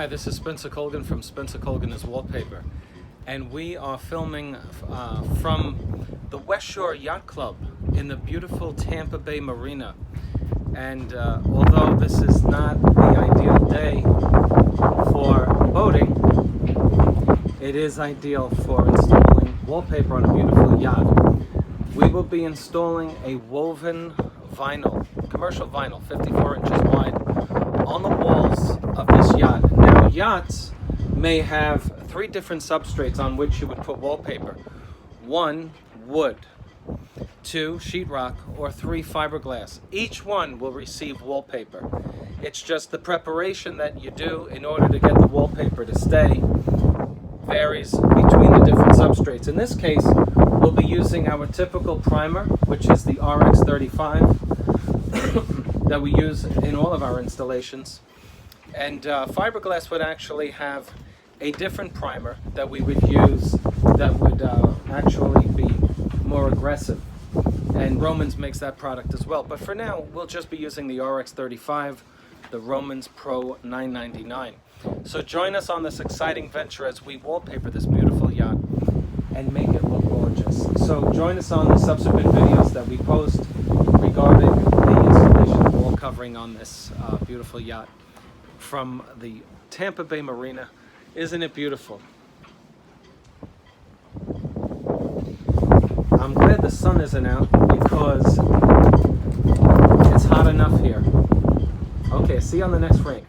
Hi, this is Spencer Colgan from Spencer Colgan is Wallpaper, and we are filming from the West Shore Yacht Club in the beautiful Tampa Bay Marina. And although this is not the ideal day for boating, it is ideal for installing wallpaper on a beautiful yacht. We will be installing a woven vinyl, commercial vinyl, 54 inches wide, on the walls of this yacht. Now, yachts may have three different substrates on which you would put wallpaper. 1, wood. 2, sheetrock, or 3, fiberglass. Each one will receive wallpaper. It's just the preparation that you do in order to get the wallpaper to stay varies between the different substrates. In this case, we'll be using our typical primer, which is the RX35 that we use in all of our installations. And fiberglass would actually have a different primer that we would use that would actually be more aggressive. And Romans makes that product as well. But for now, we'll just be using the RX35, the Romans Pro 999. So join us on this exciting venture as we wallpaper this beautiful yacht and make it look gorgeous. So join us on the subsequent videos that we post regarding the installation of wall covering on this beautiful yacht from the Tampa Bay Marina. Isn't it beautiful? I'm glad the sun isn't out because it's hot enough here. Okay, see you on the next frame.